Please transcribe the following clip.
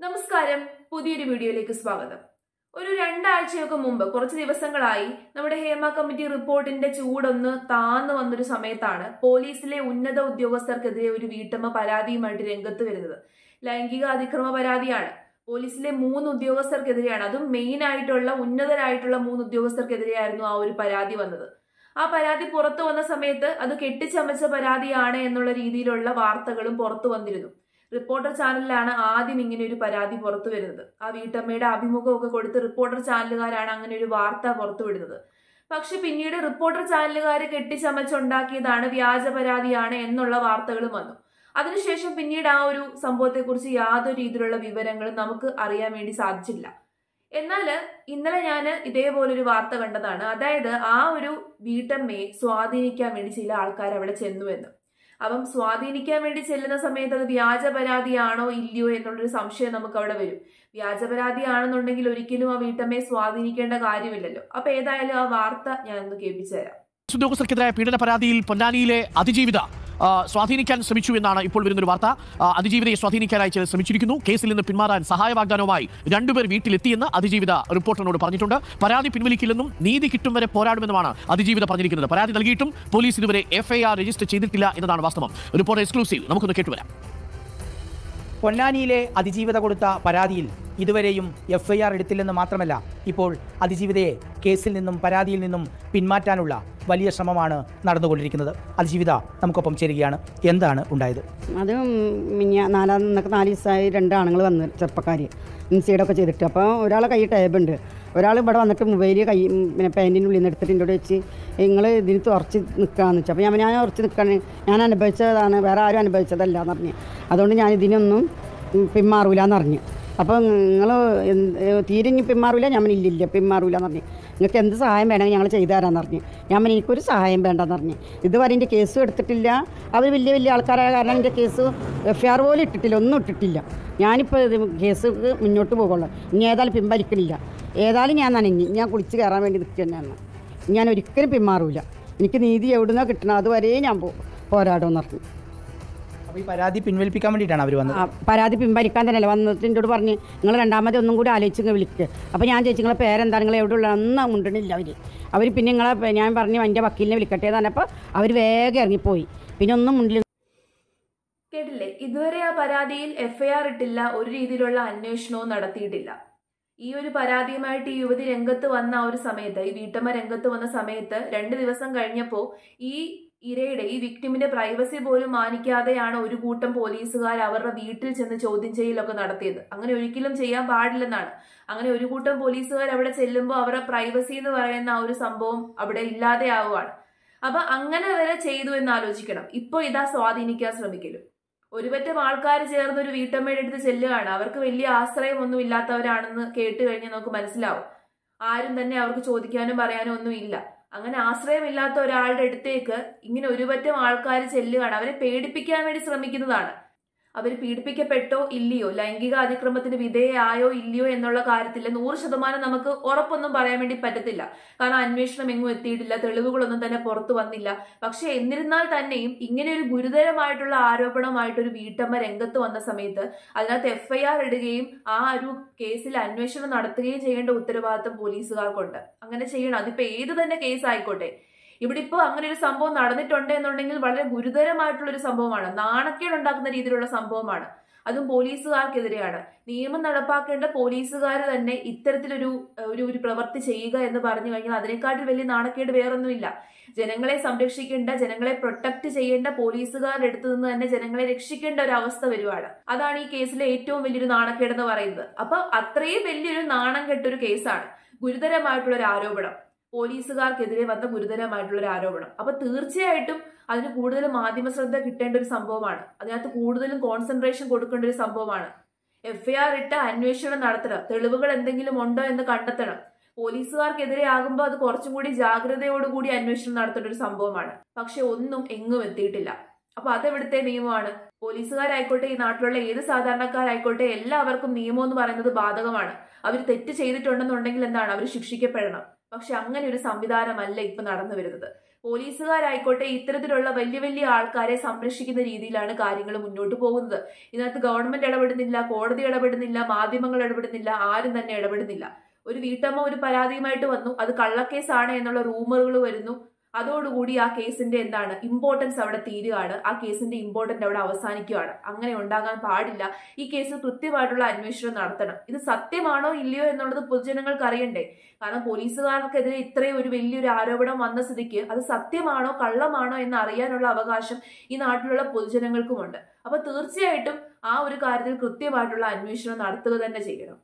നമസ്കാരം, പുതിയൊരു വീഡിയോയിലേക്ക് സ്വാഗതം. ഒരു രണ്ടാഴ്ചയൊക്കെ മുമ്പ് കുറച്ച് ദിവസങ്ങളായി നമ്മുടെ ഹേമ കമ്മിറ്റി റിപ്പോർട്ടിന്റെ ചൂടൊന്ന് താന്നു വന്നൊരു സമയത്താണ് പോലീസിലെ ഉന്നത ഉദ്യോഗസ്ഥർക്കെതിരെ ഒരു വീട്ടമ്മ പരാതിയുമായിട്ട് രംഗത്ത് വരുന്നത്. ലൈംഗിക അതിക്രമ പരാതിയാണ്. പോലീസിലെ 3 ഉദ്യോഗസ്ഥർക്കെതിരെയാണ്. അതും മെയിൻ ആയിട്ടുള്ള ഉന്നതരായിട്ടുള്ള 3 ഉദ്യോഗസ്ഥർക്കെതിരെയായിരുന്നു ആ ഒരു പരാതി വന്നത്. ആ പരാതി പുറത്തു വന്ന സമയത്ത് അത് കെട്ടിച്ചമച്ച പരാതിയാണ് എന്നുള്ള രീതിയിലുള്ള വാർത്തകളും പുറത്തു വന്നിരുന്നു. റിപ്പോർട്ടർ ചാനലിലാണ് ആദ്യം ഇങ്ങനെ ഒരു പരാതി പുറത്തു വരുന്നത്. ആ വീട്ടമ്മയുടെ അഭിമുഖമൊക്കെ കൊടുത്ത് റിപ്പോർട്ടർ ചാനലുകാരാണ് അങ്ങനെ ഒരു വാർത്ത പുറത്തുവിടുന്നത്. പക്ഷെ പിന്നീട് റിപ്പോർട്ടർ ചാനലുകാർ കെട്ടിച്ചമച്ചുണ്ടാക്കിയതാണ്, വ്യാജ പരാതിയാണ് എന്നുള്ള വാർത്തകളും വന്നു. അതിനുശേഷം പിന്നീട് ആ ഒരു സംഭവത്തെക്കുറിച്ച് യാതൊരു രീതിയിലുള്ള വിവരങ്ങളും നമുക്ക് അറിയാൻ വേണ്ടി സാധിച്ചില്ല. എന്നാൽ ഇന്നലെ ഞാൻ ഇതേപോലൊരു വാർത്ത കണ്ടതാണ്. അതായത് ആ ഒരു വീട്ടമ്മയെ സ്വാധീനിക്കാൻ വേണ്ടി ചില ആൾക്കാർ അവിടെ ചെന്നു എന്ന്. അപ്പം സ്വാധീനിക്കാൻ വേണ്ടി ചെല്ലുന്ന സമയത്ത് അത് വ്യാജ പരാതിയാണോ ഇല്ലയോ എന്നുള്ളൊരു സംശയം നമുക്ക് അവിടെ വരും. വ്യാജ പരാതിയാണെന്നുണ്ടെങ്കിൽ ഒരിക്കലും ആ വീട്ടമ്മയെ സ്വാധീനിക്കേണ്ട കാര്യമില്ലല്ലോ. അപ്പൊ ഏതായാലും ആ വാർത്ത ഞാൻ ഒന്ന് കേൾപ്പിച്ചു തരാം. ഉദ്യോഗസ്ഥർക്കെതിരായ പീഡന പരാതിയിൽ പൊന്നാനിയിലെ അതിജീവിത സ്വാധീനിക്കാൻ ശ്രമിച്ചു എന്നാണ് ഇപ്പോൾ വരുന്നൊരു വാർത്ത. അതിജീവിതയെ സ്വാധീനിക്കാനായി ചിലർ ശ്രമിച്ചിരിക്കുന്നു. കേസിൽ നിന്ന് പിന്മാറാൻ സഹായ വാഗ്ദാനവുമായി 2 പേർ വീട്ടിലെത്തിയെന്ന് അതിജീവിത റിപ്പോർട്ടറിനോട് പറഞ്ഞിട്ടുണ്ട്. പരാതി പിൻവലിക്കില്ലെന്നും നീതി കിട്ടും വരെ പോരാടുമെന്നുമാണ് അതിജീവിത പറഞ്ഞിരിക്കുന്നത്. പരാതി നൽകിയിട്ടും പോലീസ് ഇതുവരെ FIR രജിസ്റ്റർ ചെയ്തിട്ടില്ല എന്നതാണ് വാസ്തവം. റിപ്പോർട്ടർ എക്സ്ക്ലൂസീവ്, നമുക്കൊന്ന് കേട്ടുവരാം. പൊന്നാനിയിലെ അതിജീവിത കൊടുത്ത പരാതിയിൽ ഇതുവരെയും FIR എടുത്തില്ലെന്ന് മാത്രമല്ല, ഇപ്പോൾ അതിജീവിതയെ കേസിൽ നിന്നും പരാതിയിൽ നിന്നും പിന്മാറ്റാനുള്ള വലിയ ശ്രമമാണ് നടന്നുകൊണ്ടിരിക്കുന്നത്. അതിജീവിത നമുക്കൊപ്പം ചേരുകയാണ്. എന്താണ് ഉണ്ടായത്? അത് 4 ദിവസമായി 2 ആണുങ്ങൾ വന്ന്, ചെറുപ്പക്കാർ ഇൻസൈഡൊക്കെ ചെയ്തിട്ട്. അപ്പോൾ ഒരാളെ കൈ ടേബുണ്ട്, ഒരാൾ ഇവിടെ വന്നിട്ട് മൊബൈൽ കൈ പാൻറ്റിൻ്റെ ഉള്ളിൽ നിന്ന് എടുത്തിട്ട് എന്നോട് വെച്ച് നിങ്ങൾ ഇതിന് ഉറച്ച് നിൽക്കാമെന്ന് വെച്ചാൽ. അപ്പോൾ ഞാൻ ഉറച്ച് നിൽക്കാൻ, ഞാൻ അനുഭവിച്ചതാണ്, വേറെ ആരും അനുഭവിച്ചതല്ല എന്ന് പറഞ്ഞ്. അതുകൊണ്ട് ഞാൻ ഇതിനൊന്നും പിന്മാറൂല എന്ന് പറഞ്ഞു. അപ്പോൾ നിങ്ങൾ തീരെ ഇനി പിന്മാറൂല? ഞാൻ ഇല്ലില്ല പിന്മാറൂല എന്ന് പറഞ്ഞു. നിങ്ങൾക്ക് എന്ത് സഹായം വേണമെങ്കിൽ ഞങ്ങൾ ചെയ്തു തരാമെന്ന് പറഞ്ഞു. ഞാൻ എനിക്കൊരു സഹായം വേണ്ടെന്ന് പറഞ്ഞു. ഇതുവരെ എൻ്റെ കേസും എടുത്തിട്ടില്ല. അവർ വലിയ വലിയ ആൾക്കാരായ കാരണം എൻ്റെ കേസ് FIR പോലും ഇട്ടിട്ടില്ല, ഒന്നും ഇട്ടിട്ടില്ല. ഞാനിപ്പോൾ കേസ് മുന്നോട്ട് പോകുള്ളൂ. ഇനി ഏതായാലും പിൻവലിക്കണില്ല. ഏതായാലും ഞാൻ നനഞ്ഞ് ഞാൻ കുളിച്ച് കയറാൻ വേണ്ടി നിൽക്കുക തന്നെയാണ്. ഞാൻ ഒരിക്കലും പിന്മാറൂല. എനിക്ക് നീതി എവിടുന്നോ കിട്ടണം, അതുവരെ ഞാൻ പോരാടുമെന്ന് പറഞ്ഞു. അപ്പോൾ ഈ പരാതി പിൻവലിപ്പിക്കാൻ വേണ്ടിയിട്ടാണ് അവർ വന്നത്? പരാതി പിൻവലിക്കാൻ തന്നെയല്ല വന്നിട്ട് എന്നോട് പറഞ്ഞ് നിങ്ങൾ രണ്ടാമത് ഒന്നും കൂടി ആലോചിച്ച് വിളിക്കുക. അപ്പോൾ ഞാൻ ചോദിച്ചു നിങ്ങളെ പേരെന്താണ്, നിങ്ങൾ എവിടെയുള്ള ഒന്നും മുണ്ടണില്ല അവർ. പിന്നെ നിങ്ങളെ ഞാൻ പറഞ്ഞു എൻ്റെ വക്കീലിനെ വിളിക്കട്ടെ എന്ന് പറഞ്ഞപ്പോൾ അവർ വേഗം ഇറങ്ങിപ്പോയി. പിന്നെ ഒന്നും മുണ്ടില്ല. കേട്ടില്ലേ? ഇതുവരെ ആ പരാതിയിൽ FIR ഇട്ടില്ല, ഒരു രീതിയിലുള്ള അന്വേഷണവും നടത്തിയിട്ടില്ല. ഈ ഒരു പരാതിയുമായിട്ട് ഈ യുവതി രംഗത്ത് വന്ന ആ ഒരു സമയത്ത്, ഈ വീട്ടമ്മ രംഗത്ത് വന്ന സമയത്ത് 2 ദിവസം കഴിഞ്ഞപ്പോൾ ഈ ഇരയുടെ, ഈ വിക്ടിമിന്റെ പ്രൈവസി പോലും മാനിക്കാതെയാണ് ഒരു കൂട്ടം പോലീസുകാർ അവരുടെ വീട്ടിൽ ചെന്ന് ചോദ്യം ചെയ്യലൊക്കെ നടത്തിയത്. അങ്ങനെ ഒരിക്കലും ചെയ്യാൻ പാടില്ലെന്നാണ്. അങ്ങനെ ഒരു കൂട്ടം പോലീസുകാർ അവിടെ ചെല്ലുമ്പോൾ അവരുടെ പ്രൈവസി എന്ന് പറയുന്ന ആ ഒരു സംഭവം അവിടെ ഇല്ലാതെയാവുകയാണ്. അപ്പൊ അങ്ങനെ വരെ ചെയ്തു എന്ന് ആലോചിക്കണം. ഇപ്പൊ ഇതാ സ്വാധീനിക്കാൻ ശ്രമിക്കലും. ഒരുപറ്റം ആൾക്കാർ ചേർന്ന് ഒരു വീട്ടമ്മയുടെ അടുത്ത് ചെല്ലുകയാണ്. അവർക്ക് വലിയ ആശ്രയമൊന്നും ഇല്ലാത്തവരാണെന്ന് കേട്ട് കഴിഞ്ഞാൽ നമുക്ക് മനസ്സിലാവും. ആരും തന്നെ അവർക്ക് ചോദിക്കാനും പറയാനും ഒന്നും ഇല്ല. അങ്ങനെ ആശ്രയമില്ലാത്ത ഒരാളുടെ അടുത്തേക്ക് ഇങ്ങനെ ഒരുപറ്റം ആൾക്കാർ ചെല്ലുകയാണ്. അവരെ പേടിപ്പിക്കാൻ വേണ്ടി ശ്രമിക്കുന്നതാണ്. അവർ പീഡിപ്പിക്കപ്പെട്ടോ ഇല്ലയോ, ലൈംഗിക അതിക്രമത്തിന് വിധേയമായോ ഇല്ലയോ എന്നുള്ള കാര്യത്തിൽ 100% നമുക്ക് ഉറപ്പൊന്നും പറയാൻ വേണ്ടി പറ്റത്തില്ല. കാരണം അന്വേഷണം എങ്ങും എത്തിയിട്ടില്ല, തെളിവുകളൊന്നും തന്നെ പുറത്തു വന്നില്ല. പക്ഷെ എന്നിരുന്നാൽ തന്നെയും ഇങ്ങനെ ഒരു ഗുരുതരമായിട്ടുള്ള ആരോപണമായിട്ടൊരു വീട്ടമ്മ രംഗത്ത് വന്ന സമയത്ത് അതിനകത്ത് FIR ഇടുകയും ആ ഒരു കേസിൽ അന്വേഷണം നടത്തുകയും ചെയ്യേണ്ട ഉത്തരവാദിത്തം പോലീസുകാർക്കുണ്ട്. അങ്ങനെ ചെയ്യണം. അതിപ്പോ ഏത് തന്നെ കേസ് ആയിക്കോട്ടെ. ഇവിടെ ഇപ്പോൾ അങ്ങനെ ഒരു സംഭവം നടന്നിട്ടുണ്ട് എന്നുണ്ടെങ്കിൽ വളരെ ഗുരുതരമായിട്ടുള്ള ഒരു സംഭവമാണ്, നാണക്കേടുണ്ടാക്കുന്ന രീതിയിലുള്ള സംഭവമാണ്. അതും പോലീസുകാർക്കെതിരെയാണ്. നിയമം നടപ്പാക്കേണ്ട പോലീസുകാർ തന്നെ ഇത്തരത്തിലൊരു ഒരു പ്രവൃത്തി ചെയ്യുക എന്ന് പറഞ്ഞു കഴിഞ്ഞാൽ അതിനെക്കാട്ടിൽ വലിയ നാണക്കേട് വേറൊന്നുമില്ല. ജനങ്ങളെ സംരക്ഷിക്കേണ്ട, ജനങ്ങളെ പ്രൊട്ടക്ട് ചെയ്യേണ്ട പോലീസുകാരുടെ അടുത്ത് നിന്ന് തന്നെ ജനങ്ങളെ രക്ഷിക്കേണ്ട ഒരു അവസ്ഥ വരുവാണ്. അതാണ് ഈ കേസിലെ ഏറ്റവും വലിയൊരു നാണക്കേടെന്ന് പറയുന്നത്. അപ്പൊ അത്രയും വലിയൊരു നാണം കെട്ടൊരു കേസാണ്, ഗുരുതരമായിട്ടുള്ള ഒരു ആരോപണം, പോലീസുകാർക്കെതിരെ വന്ന ഗുരുതരമായിട്ടുള്ള ഒരു ആരോപണം. അപ്പൊ തീർച്ചയായിട്ടും അതിന് കൂടുതൽ മാധ്യമ ശ്രദ്ധ കിട്ടേണ്ട ഒരു സംഭവമാണ്. അതിനകത്ത് കൂടുതലും കോൺസെൻട്രേഷൻ കൊടുക്കേണ്ട ഒരു സംഭവമാണ്. FIR ഇട്ട് അന്വേഷണം നടത്തണം, തെളിവുകൾ എന്തെങ്കിലും ഉണ്ടോ എന്ന് കണ്ടെത്തണം. പോലീസുകാർക്കെതിരെ ആകുമ്പോൾ അത് കുറച്ചും കൂടി ജാഗ്രതയോടുകൂടി അന്വേഷണം നടത്തേണ്ട ഒരു സംഭവമാണ്. പക്ഷെ ഒന്നും എങ്ങും എത്തിയിട്ടില്ല. അപ്പൊ അതെവിടുത്തെ നിയമമാണ്? പോലീസുകാരായിക്കോട്ടെ, ഈ നാട്ടിലുള്ള ഏത് സാധാരണക്കാരായിക്കോട്ടെ, എല്ലാവർക്കും നിയമം എന്ന് പറയുന്നത് ബാധകമാണ്. അവർ തെറ്റ് ചെയ്തിട്ടുണ്ടെന്നുണ്ടെങ്കിൽ എന്താണ്, അവർ ശിക്ഷിക്കപ്പെടണം. പക്ഷെ അങ്ങനെ ഒരു സംവിധാനമല്ല ഇപ്പൊ നടന്നു വരുന്നത്. പോലീസുകാരായിക്കോട്ടെ ഇത്തരത്തിലുള്ള വലിയ വലിയ ആൾക്കാരെ സംരക്ഷിക്കുന്ന രീതിയിലാണ് കാര്യങ്ങൾ മുന്നോട്ട് പോകുന്നത്. ഇതിനകത്ത് ഗവൺമെന്റ് ഇടപെടുന്നില്ല, കോടതി ഇടപെടുന്നില്ല, മാധ്യമങ്ങൾ ഇടപെടുന്നില്ല, ആരും തന്നെ ഇടപെടുന്നില്ല. ഒരു വീട്ടമ്മ ഒരു പരാതിയുമായിട്ട് വന്നു, അത് കള്ളക്കേസാണ് എന്നുള്ള റൂമറുകൾ വരുന്നു. അതോടുകൂടി ആ കേസിന്റെ ഇമ്പോർട്ടൻസ് അവിടെ തീരുകയാണ്, ആ കേസിന്റെ ഇമ്പോർട്ടൻസ് അവിടെ അവസാനിക്കുകയാണ്. അങ്ങനെ ഉണ്ടാകാൻ പാടില്ല. ഈ കേസിൽ കൃത്യമായിട്ടുള്ള അന്വേഷണം നടത്തണം. ഇത് സത്യമാണോ ഇല്ലയോ എന്നുള്ളത് പൊതുജനങ്ങൾക്ക് അറിയണ്ടേ? കാരണം പോലീസുകാർക്കെതിരെ ഇത്രയും ഒരു വലിയൊരു ആരോപണം വന്ന സ്ഥിതിക്ക് അത് സത്യമാണോ കള്ളമാണോ എന്ന് അറിയാനുള്ള അവകാശം ഈ നാട്ടിലുള്ള പൊതുജനങ്ങൾക്കുമുണ്ട്. അപ്പൊ തീർച്ചയായിട്ടും ആ ഒരു കാര്യത്തിൽ കൃത്യമായിട്ടുള്ള അന്വേഷണം നടത്തുക തന്നെ ചെയ്യണം.